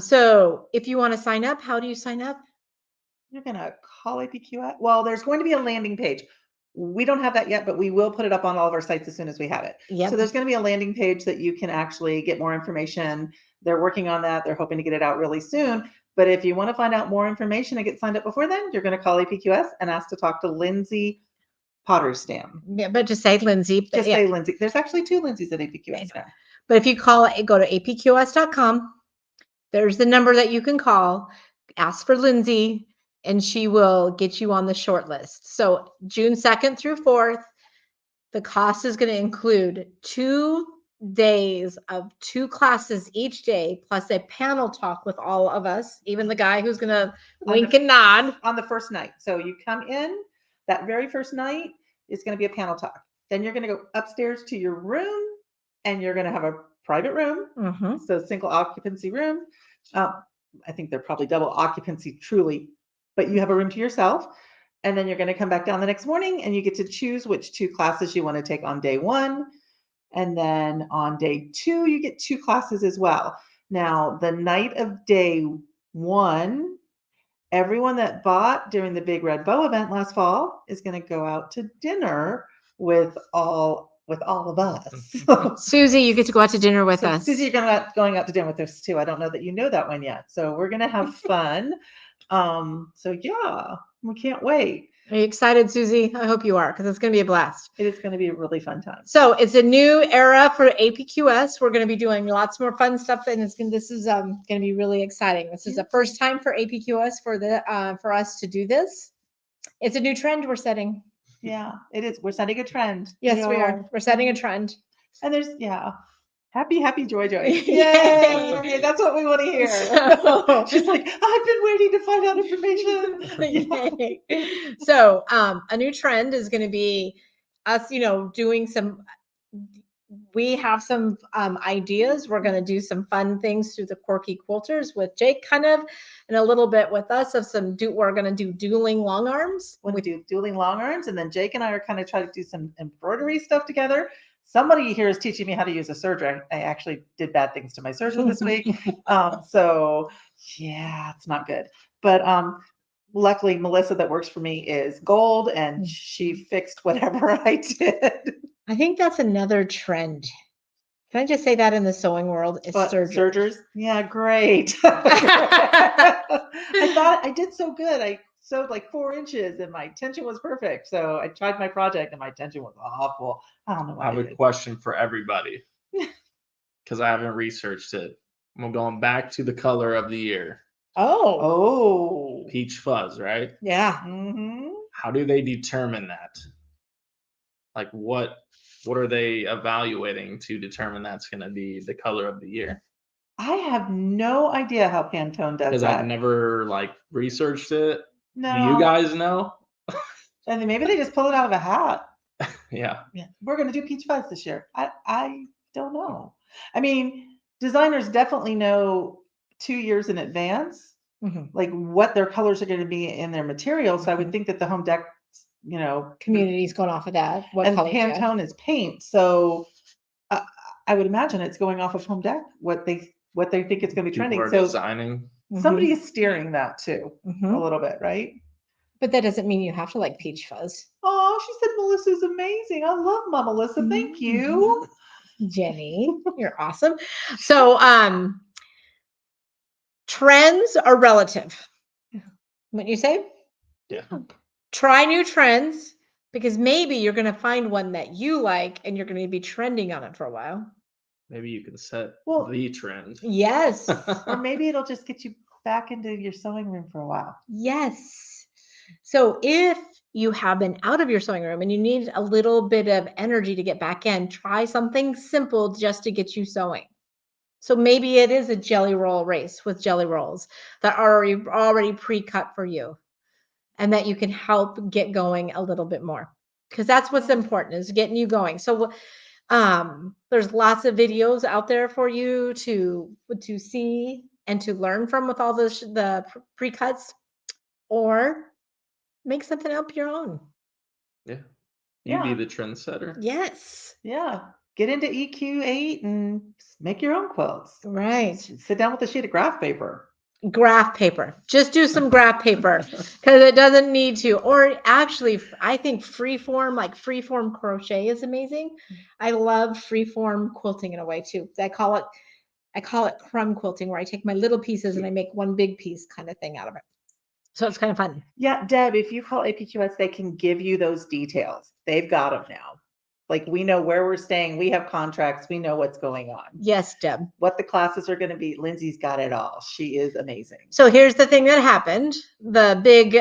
So if you want to sign up, how do you sign up? You're gonna call APQS. Well, there's going to be a landing page. We don't have that yet, but we will put it up on all of our sites as soon as we have it. Yep. So there's going to be a landing page that you can actually get more information. They're working on that. They're hoping to get it out really soon. But if you want to find out more information and get signed up before then, you're going to call APQS and ask to talk to Lindsay Pottersdam. Yeah, but just say Lindsay. Just say Lindsay. There's actually 2 Lindsays at APQS now. But if you go to apqs.com, there's the number that you can call, ask for Lindsay, and she will get you on the short list. So June 2nd through 4th, the cost is going to include 2 days of 2 classes each day, plus a panel talk with all of us, even the guy who's going to wink and nod. On the first night. So you come in, that very first night is going to be a panel talk. Then you're going to go upstairs to your room, and you're going to have a private room. Mm-hmm. So single occupancy room. I think they're probably double occupancy truly, but you have a room to yourself. And then you're going to come back down the next morning and you get to choose which 2 classes you want to take on day 1. And then on day 2, you get 2 classes as well. Now, the night of day 1, everyone that bought during the Big Red Bow event last fall is going to go out to dinner with all of us. Susie, you get to go out to dinner with us. Susie, you're going out to dinner with us too. I don't know that you know that one yet. So we're going to have fun. So yeah, we can't wait. Are you excited, Susie? I hope you are, because it's going to be a blast. It is going to be a really fun time. So it's a new era for APQS. We're going to be doing lots more fun stuff, and this is going to be really exciting. This is the first time for APQS for us to do this. It's a new trend we're setting. Yeah, it is. We're setting a trend. Yes, we are. We're setting a trend. And there's happy, joy. Yay! Yay! That's what we want to hear. So, she's like, I've been waiting to find out information. So a new trend is going to be us, doing some. We have some ideas. We're going to do some fun things through the Quirky Quilters with Jake, kind of, and a little bit with us of we're going to do dueling long arms. When we do dueling long arms, and then Jake and I are kind of trying to do some embroidery stuff together. Somebody here is teaching me how to use a serger. I actually did bad things to my serger this week. So yeah, it's not good. But luckily, Melissa that works for me is gold, and she fixed whatever I did. I think that's another trend. Can I just say that in the sewing world? It's sergers. Yeah, great. I thought I did so good. I sewed like 4 inches and my tension was perfect. So I tried my project and my tension was awful. I don't know why. I have a question for everybody because I haven't researched it. I'm going back to the color of the year. Oh. Peach fuzz, right? Yeah. Mm-hmm. How do they determine that? Like what are they evaluating to determine that's going to be the color of the year? I have no idea how Pantone does Because that. I've never like researched it. No. Do you guys know? And then maybe they just pull it out of a hat. Yeah. Yeah, we're going to do peach fuzz this year. I don't know. I mean, designers definitely know 2 years in advance, Mhm. like what their colors are going to be in their materials. So I would Mhm. think that the home deck, Community's going off of that. What and colors? Yeah. Pantone is paint. So I would imagine it's going off of home deck, what they think it's going to be People trending. are So designing. somebody is steering that too, Mhm. a little bit, right? But that doesn't mean you have to like peach fuzz. Oh, she said Melissa's amazing. I love my Melissa. Thank you. Jenny, you're awesome. So, trends are relative. What you say? Yeah. Try new trends because maybe you're going to find one that you like and you're going to be trending on it for a while. Maybe you can set Well, the trend. Yes. or maybe it'll just get you back into your sewing room for a while. Yes. So if you have been out of your sewing room and you need a little bit of energy to get back in, try something simple just to get you sewing. So maybe it is a jelly roll race with jelly rolls that are already pre-cut for you and that you can help get going a little bit more. Because that's what's Yeah. important is getting you going. So there's lots of videos out there for you to see and to learn from with all the pre-cuts, or make something up your own. Yeah. You Yeah. be the trendsetter. Yes. Yeah. Get into EQ8 and make your own quilts. Right. Sit down with a sheet of graph paper. Graph paper. Just do some graph paper because it doesn't need to. Or actually, I think freeform crochet is amazing. I love freeform quilting in a way too. I call it crumb quilting, where I take my little pieces and I make one big piece kind of thing out of it. So it's kind of fun. Yeah, Deb, if you call APQS, they can give you those details. They've got them now. Like we know where we're staying. We have contracts. We know what's going on. Yes, Deb. What the classes are going to be. Lindsay's got it all. She is amazing. So here's the thing that happened. The big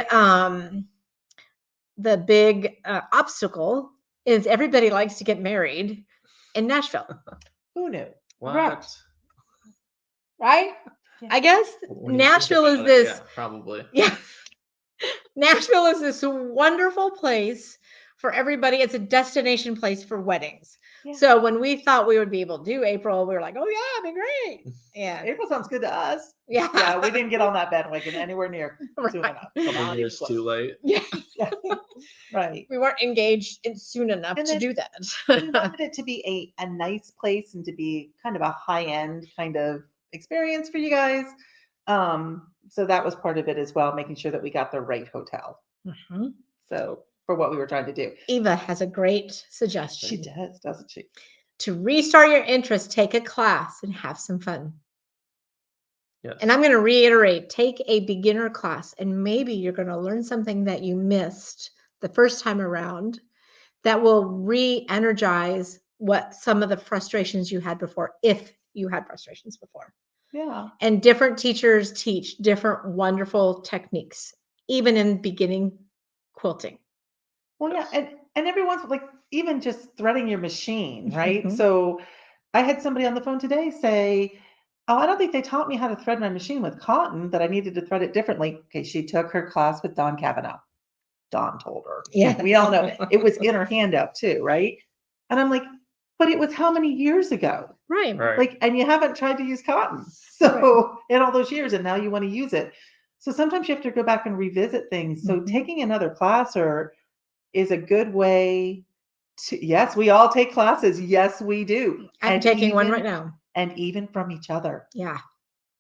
obstacle is everybody likes to get married in Nashville. Who knew? What? Right? Yeah. I guess When you think Nashville is about it, this. yeah, probably. Yeah. Nashville is this wonderful place for everybody. It's a destination place for weddings. Yeah. So when we thought we would be able to do April, we were like, oh yeah, it'd be great. Yeah. April sounds good to us. Yeah. Yeah, we didn't get on that bandwagon anywhere near soon Right. enough. Couple Not years even too close. late. Yeah. Yeah. Right. We weren't engaged soon enough And to then do We that. wanted it to be a nice place and to be kind of a high-end kind of experience for you guys. So that was part of it as well, making sure that we got the right hotel. Mhm. So for what we were trying to do. Eva has a great suggestion. She does, doesn't she? To restart your interest, take a class and have some fun. Yes. And I'm going to reiterate, take a beginner class and maybe you're going to learn something that you missed the first time around that will re-energize what some of the frustrations you had before, if you had frustrations before. Yeah. And different teachers teach different wonderful techniques, even in beginning quilting. Well, yeah, and everyone's like even just threading your machine, right? Mhm. So I had somebody on the phone today say, "Oh, I don't think they taught me how to thread my machine with cotton, that I needed to thread it differently." Okay, she took her class with Dawn Cavanaugh. Dawn told her. Yeah. We all know it was in her handout too, right? And I'm like, but it was how many years ago? Right. Right. Like, and you haven't tried to use cotton. So in all those years, and now you want to use it. So sometimes you have to go back and revisit things. So Mhm. taking another class is a good way to, yes, we all take classes. Yes, we do. I'm And taking one even- right now. And even from each other. Yeah.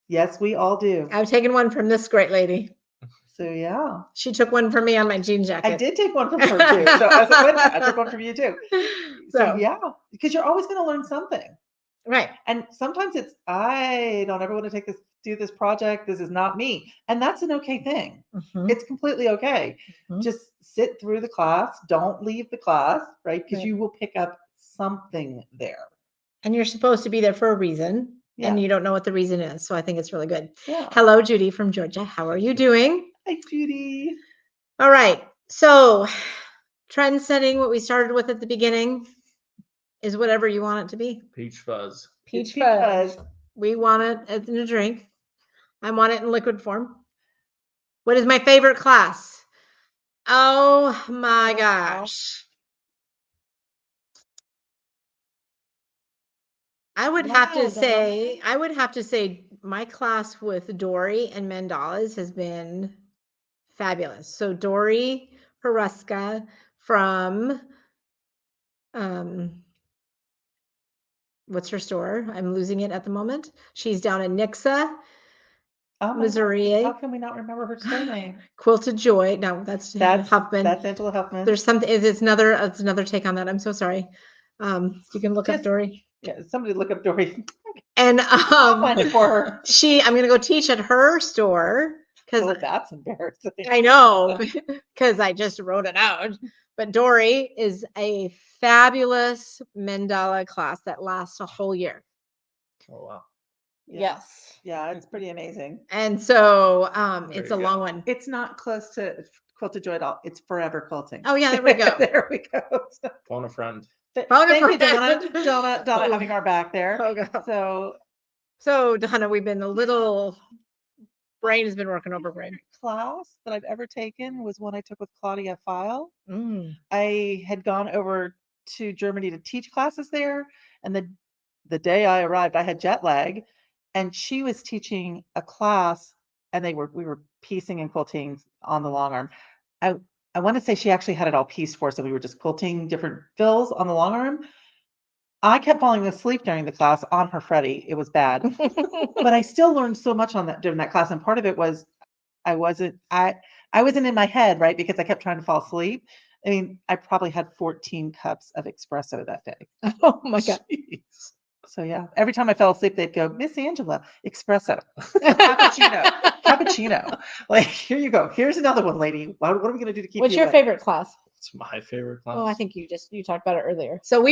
Yes, we all do. I've taken one from this great lady. So yeah, She took one from me on my jean jacket. I did take one from her too. So as a witness, I took one from you too. So yeah, because you're always going to learn something. Right. And sometimes it's, I don't ever want to do this project. This is not me. And that's an okay thing. Mhm. It's completely okay. Mhm. Just sit through the class. Don't leave the class, right? Because Right. you will pick up something there. And you're supposed to be there for a reason, Yeah. and you don't know what the reason is. So I think it's really good. Yeah. Hello, Judy from Georgia. How are you doing? Hi, Judy. All right. So Trend setting, what we started with at the beginning, is whatever you want it to be. Peach fuzz. Peach Peach fuzz. fuzz. We want it as in a drink. I want it in liquid form. What is my favorite class? Oh my gosh. I would have to say my class with Dory and mandalas has been fabulous. So Dory Haruska from what's her store? I'm losing it at the moment. She's down in Nixa, Oh my Missouri. God. How can we not remember her store name? Quilted Joy. No, that's Huffman. That's Angela Huffman. There's something. It's another take on that. I'm so sorry. You can look up Yes. Dory. Yeah, somebody look up Dory. And One for her. I'm gonna go teach at her store because Oh, that's embarrassing. I know because I just wrote it out. But Dory is a fabulous mandala class that lasts a whole year. Oh wow. Yeah. Yes. Yeah, it's pretty amazing. And so There it's you a go. long one. It's not close to Quilted Joy at all. It's Forever Quilting. Oh yeah, there we go. There we go. Phone a friend. Phone a Thank you, Donna. friend. Donna Oh. having our back there. Oh, God. So Donna, we've been a little brain has been working over brain. class that I've ever taken was one I took with Claudia File. Mm. I had gone over to Germany to teach classes there, and the day I arrived, I had jet lag, and she was teaching a class, and we were piecing and quilting on the long arm. I want to say she actually had it all pieced for us, so we were just quilting different fills on the long arm. I kept falling asleep during the class on her Freddie. It was bad, but I still learned so much during that class, and part of it was I wasn't in my head, right? Because I kept trying to fall asleep. I mean, I probably had 14 cups of espresso that day. Oh my God. Jeez. So yeah, every time I fell asleep, they'd go, Miss Angela, espresso, cappuccino. Like, here you go. Here's another one, lady. What are we going to do to keep What's you your awake? favorite class? It's my favorite class. Oh, I think you talked about it earlier. So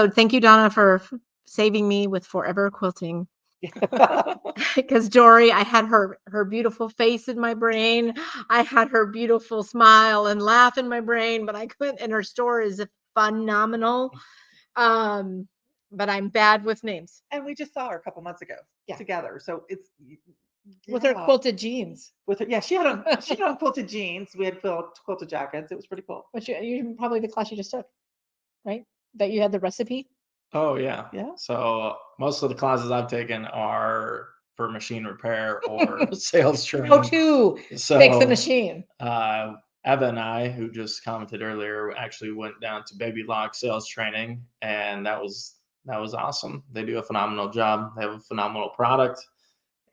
thank you, Donna, for saving me with Forever Quilting. Because Dory, I had her beautiful face in my brain. I had her beautiful smile and laugh in my brain, but I couldn't. And her store is phenomenal. But I'm bad with names. And we just saw her a couple months ago together. So it's With her quilted jeans. With her, yeah, she had on quilted jeans. We had quilted jackets. It was pretty cool. Which you probably the class you just took, right? That you had the recipe. Oh yeah. Yeah. So most of the classes I've taken are for machine repair or sales training. How to fix the machine. Eva and I, who just commented earlier, actually went down to Baby Lock sales training, and that was awesome. They do a phenomenal job. They have a phenomenal product,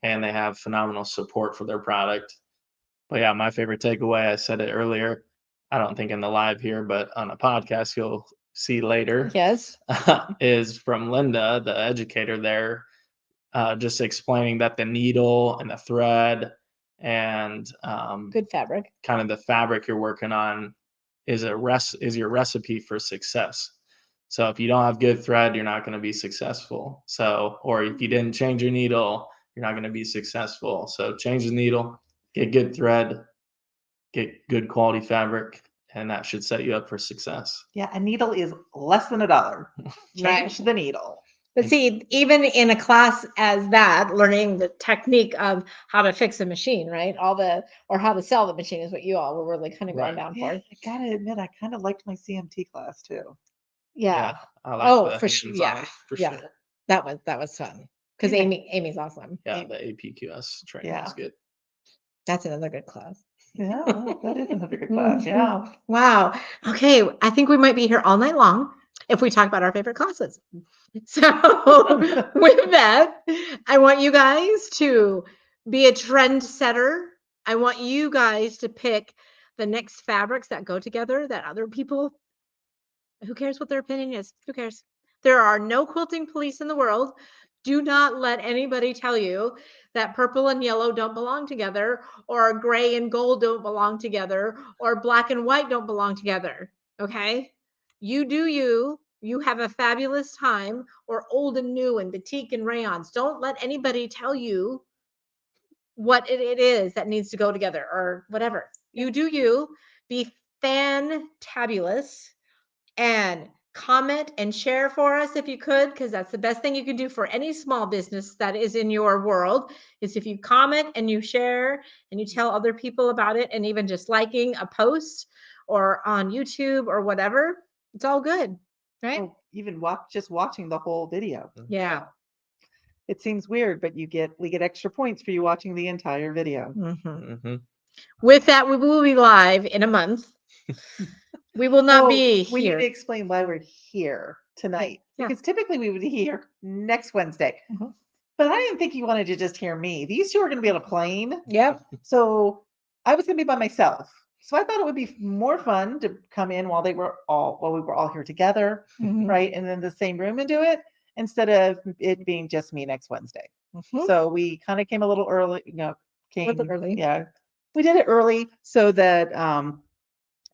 and they have phenomenal support for their product. But yeah, my favorite takeaway, I said it earlier, I don't think in the live here, but on a podcast you'll see later. Yes. Is from Linda, the educator there, just explaining that the needle and the thread and good fabric, kind of the fabric you're working on, is your recipe for success. So if you don't have good thread, you're not going to be successful. So, or if you didn't change your needle, you're not going to be successful. So change the needle, get good thread, get good quality fabric, and that should set you up for success. Yeah, a needle is less than $1. Change the needle. But see, even in a class as that, learning the technique of how to fix a machine, right? Or how to sell the machine is what you all were really kind of going down for. I gotta admit, I kind of liked my CMT class too. Yeah. I like for sure. Yeah, for sure. That was fun because Amy's awesome. Yeah, the APQS training is good. That's another good class. Yeah, that is another good class. Yeah. Wow. Okay, I think we might be here all night long if we talk about our favorite classes. So with that, I want you guys to be a trendsetter. I want you guys to pick the next fabrics that go together that other people, who cares what their opinion is? Who cares? There are no quilting police in the world. Do not let anybody tell you that purple and yellow don't belong together, or gray and gold don't belong together, or black and white don't belong together. Okay? You do you. You have a fabulous time, or old and new and batik and rayons. Don't let anybody tell you what it is that needs to go together or whatever. You do you. Be fantabulous. And comment and share for us if you could, because that's the best thing you can do for any small business that is in your world, is if you comment and you share and you tell other people about it, and even just liking a post or on YouTube or whatever, it's all good, right? Or even just watching the whole video. Yeah. It seems weird, but we get extra points for you watching the entire video. Mhm. With that, we will be live in a month. We will not Oh, be we need here. to explain why we're here tonight. Yeah. Because typically we would be here next Wednesday. Mhm. But I didn't think you wanted to just hear me. These two are going to be on a plane. Yep. So I was going to be by myself. So I thought it would be more fun to come in while we were all here together, Mhm. right? And in the same room and do it, instead of it being just me next Wednesday. Mhm. So we kind of came a little early, Little early. Yeah. We did it early so that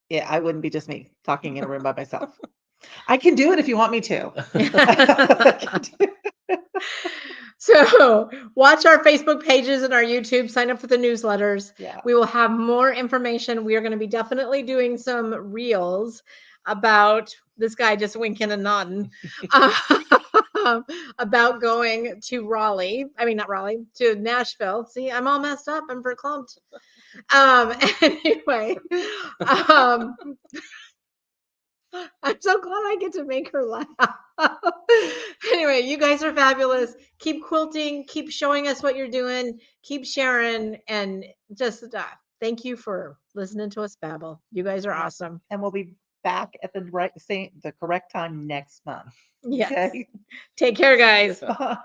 yeah, I wouldn't be just me talking in a room by myself. I can do it if you want me to. So watch our Facebook pages and our YouTube, sign up for the newsletters. Yeah. We will have more information. We are going to be definitely doing some reels about this guy just winking and nodding about going to Raleigh. I mean, not Raleigh, to Nashville. See, I'm all messed up. I'm verklempt. Anyway, I'm so glad I get to make her laugh. Anyway, you guys are fabulous. Keep quilting, keep showing us what you're doing, keep sharing, and just thank you for listening to us babble. You guys are awesome. And we'll be back at the correct time next month. Yes. Okay. Take care, guys. Bye.